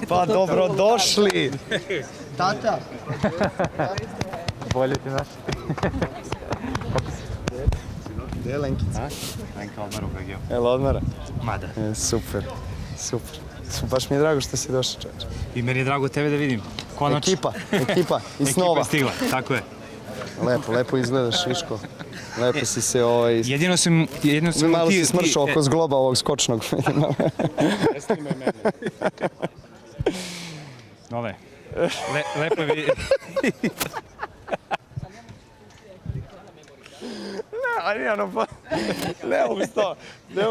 Pa dobrodošli! Tata! Bolje ti naš. Gdje je Lenkica? Lenka odmara u BG-u. Jel odmara? Mada. Super. Baš mi je drago što si došao, čovječe. I meni je drago tebe da vidim. Konačno. Ekipa iz snova. Ekipa je stigla, tako je. Lepo izgledaš, Viško. Lepo si se Jedino sam malo si smršao oko zgloba ovog skočnog. Nole, lepo je Ne mogu sto. Ne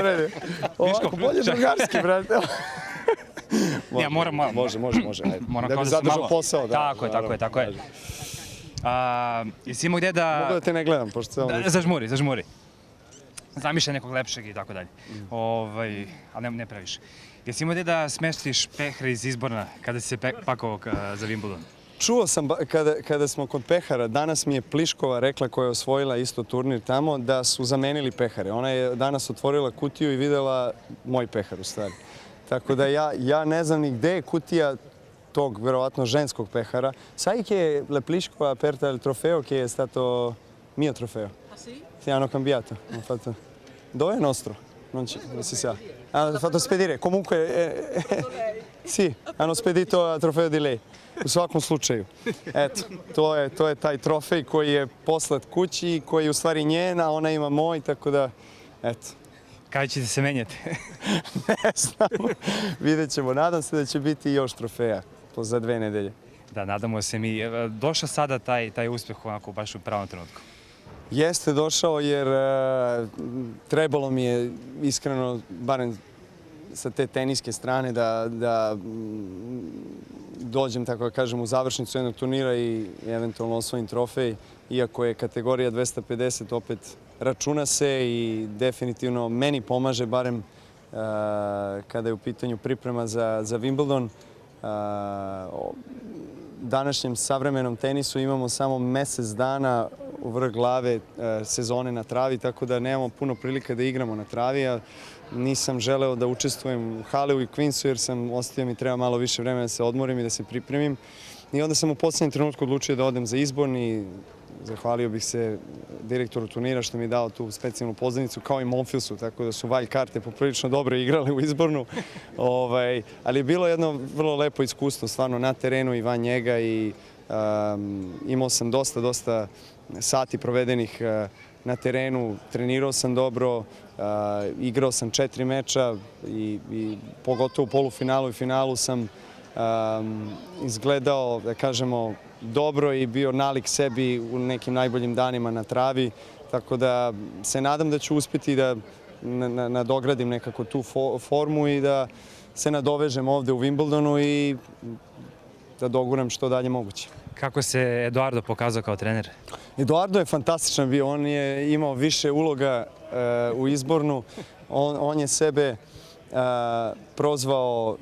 vredi. Ovako, bolje drugarski, brate. Ja moram malo. Može. Moram da bi zadržao posao. Tako je. Jesi imao gdje da... Mogu da te ne gledam, pošto se ono... Zažmuri. Zamišljaj nekog lepšeg i tako dalje. Ali ne previše. Jesi imao gdje da smestiš pehar iz Izborna kada si se pakovao za Wimbledon? Čuo sam kada smo kod pehara, danas mi je Pliškova rekla, koja je osvojila isto turnir tamo, da su zamenili pehare. Ona je danas otvorila kutiju i videla moj pehar u stvari. Tako da ja ne znam ni gde je kutija tog, verovatno, ženskog pehara. Sai che la Pliškova ha aperto il trofeo che è stato mio trofeo. Ah sì? Sì, hanno cambiato. Hanno fatto... Dove è nostro? Non si sa. Hanno fatto spedire. Comunque... Sì, hanno spedito il trofeo di lei. U svakom slučaju. Eto, to je taj trofej koji je poslat kući, koji je u stvari njena, ona ima moj, tako da, eto. Kada ćete se menjati? Ne znam. Vidjet ćemo. Nadam se da će biti još trofeja za 2 nedelje. Da, nadamo se mi. Došao sada taj uspjeh onako baš u pravom trenutku? Jeste došao jer trebalo mi je iskreno, barem sa te teniske strane, da dođem, tako da kažem, u završnicu jednog turnira i eventualno osvojim trofej. Iako je kategorija 250, opet računa se i definitivno meni pomaže, barem kada je u pitanju priprema za Wimbledon. Današnjem savremenom tenisu imamo samo mjesec dana u vrh glave sezone na travi, tako da nemamo puno prilika da igramo na travi. A nisam želeo da učestvujem u Haleu i Queensu jer sam ostavio mi treba malo više vremena da se odmorim i da se pripremim. I onda sam u posljednjem trenutku odlučio da odem za Izborn i zahvalio bih se direktoru turnira što mi je dao tu specijalnu pozivnicu, kao i Monfilsu, tako da su Valj karte poprilično dobro igrali u Izbornu. Ali je bilo jedno vrlo lepo iskustvo stvarno na terenu i van njega i imao sam dosta sati provedenih na terenu, trenirao sam dobro, igrao sam 4 meča i pogotovo u polufinalu i finalu sam izgledao, da kažemo, dobro i bio nalik sebi u nekim najboljim danima na travi, tako da se nadam da ću uspjeti da nadogradim nekako tu formu i da se nadovežem ovde u Wimbledonu i da doguram što dalje moguće. Kako se Eduardo pokazao kao trener? Eduardo je fantastičan bio, on je imao više uloga u Izbornu, on je sebe prozvao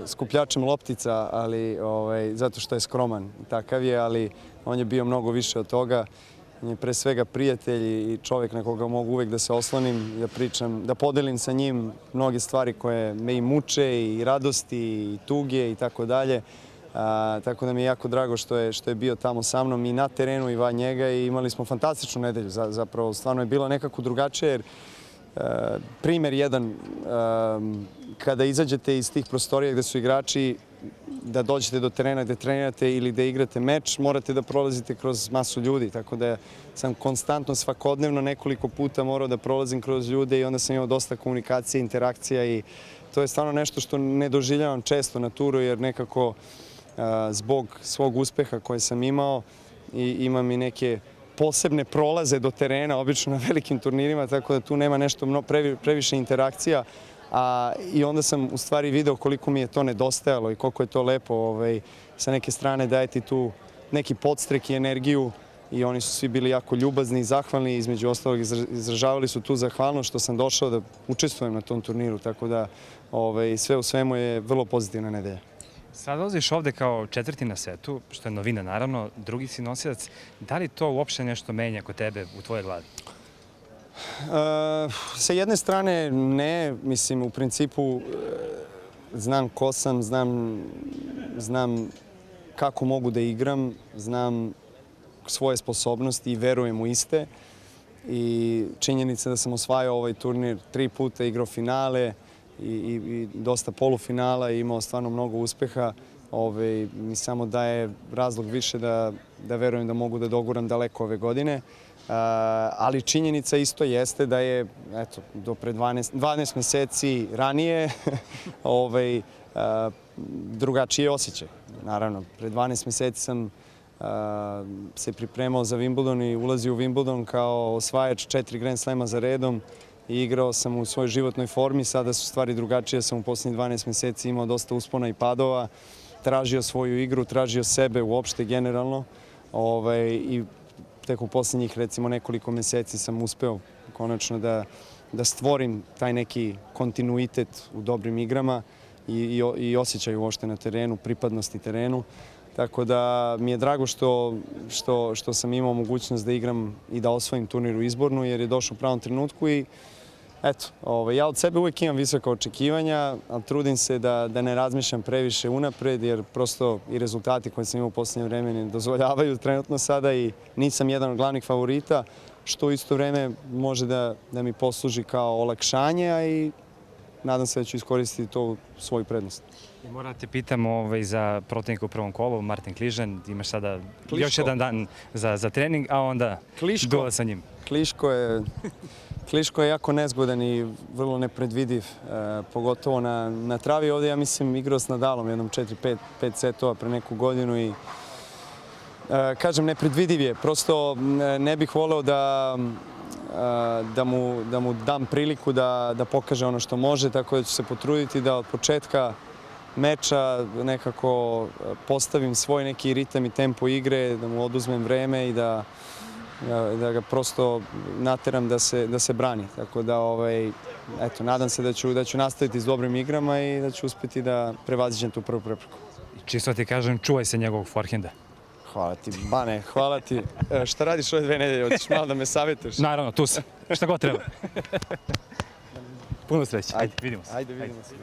skupljačem loptica, ali zato što je skroman, takav je, ali on je bio mnogo više od toga. On je pre svega prijatelj i čovjek na koga mogu uvek da se oslonim, da pričam, da podelim sa njim mnoge stvari koje me i muče i radosti i tuge i tako dalje. Tako da mi je jako drago što je bio tamo sa mnom i na terenu i van njega i imali smo fantastičnu nedelju. Zapravo, stvarno je bilo nekako drugačije jer primjer jedan, kada izađete iz tih prostorija gde su igrači, da dođete do terena gde trenirate ili da igrate meč, morate da prolazite kroz masu ljudi. Tako da sam konstantno, svakodnevno, nekoliko puta morao da prolazim kroz ljude i onda sam imao dosta komunikacije, interakcija i to je stvarno nešto što ne doživljavam često na turu jer nekako zbog svog uspeha koje sam imao i imam i neke posebne prolaze do terena, obično na velikim turnirima, tako da tu nema nešto previše interakcija. I onda sam u stvari video koliko mi je to nedostajalo i koliko je to lepo sa neke strane dajeti tu neki podstrek i energiju i oni su svi bili jako ljubazni i zahvalni, između ostalog izražavali su tu zahvalnost što sam došao da učestvujem na tom turniru, tako da sve u svemu je vrlo pozitivna nedelja. Sad dolaziš ovde kao 4. na setu, što je novina naravno, drugi si nosilac. Da li to uopšte nešto menja kod tebe u tvojoj glavi? Sa jedne strane ne, mislim u principu znam ko sam, znam kako mogu da igram, znam svoje sposobnosti i verujem u iste. I činjenica da sam osvajao ovaj turnir 3 puta, igrao finale i dosta polufinala i imao stvarno mnogo uspeha, mi samo daje razlog više da verujem da mogu da doguram daleko ove godine. Ali činjenica isto jeste da je do pre 12 meseci ranije drugačiji osjećaj. Naravno, pre 12 meseci sam se pripremao za Wimbledon i ulazio u Wimbledon kao osvajač 4 Grand Slema za redom i igrao sam u svojoj životnoj formi. Sada su stvari drugačije, sam u posljednjih 12 meseci imao dosta uspona i padova, tražio svoju igru, tražio sebe uopšte generalno i tek u posljednjih recimo nekoliko meseci sam uspeo konačno da stvorim taj neki kontinuitet u dobrim igrama i osjećaj uopšte na terenu, pripadnosti terenu. Tako da mi je drago što sam imao mogućnost da igram i da osvojim turnir u Izbornu jer je došao u pravom trenutku i eto, ja od sebe uvijek imam visoka očekivanja, ali trudim se da ne razmišljam previše unapred jer prosto i rezultati koje sam imao u posljednje vreme ne dozvoljavaju trenutno sada i nisam jedan od glavnih favorita, što u isto vreme može da mi posluži kao olakšanje, a i nadam se da ću iskoristiti to u svoju prednost. I moram da te pitam za protivnika u prvom kolu, Martin Kližan, imaš sada još jedan dan za trening, a onda duel sa njim. Kliško je jako nezgodan i vrlo nepredvidiv, pogotovo na travi. Ovdje ja mislim igrao s Nadalom jednom 4-5 setova pre neku godinu i kažem nepredvidiv je. Prosto ne bih voleo da mu dam priliku da pokaže ono što može, tako da ću se potruditi da od početka meča nekako postavim svoj neki ritam i tempo igre, da mu oduzmem vreme i da ga prosto nateram da se brani. Tako da, eto, nadam se da ću nastaviti s dobrim igrama i da ću uspjeti da prevaziđem tu prvu prepreku. Čisto ti kažem, čuvaj se njegovog forehenda. Hvala ti, Bane, hvala ti. Šta radiš ove 2 nedelje? Hoćeš malo da me savjetuješ? Naravno, tu sam. Šta god treba. Puno sreće. Ajde, vidimo se. Ajde, vidimo se.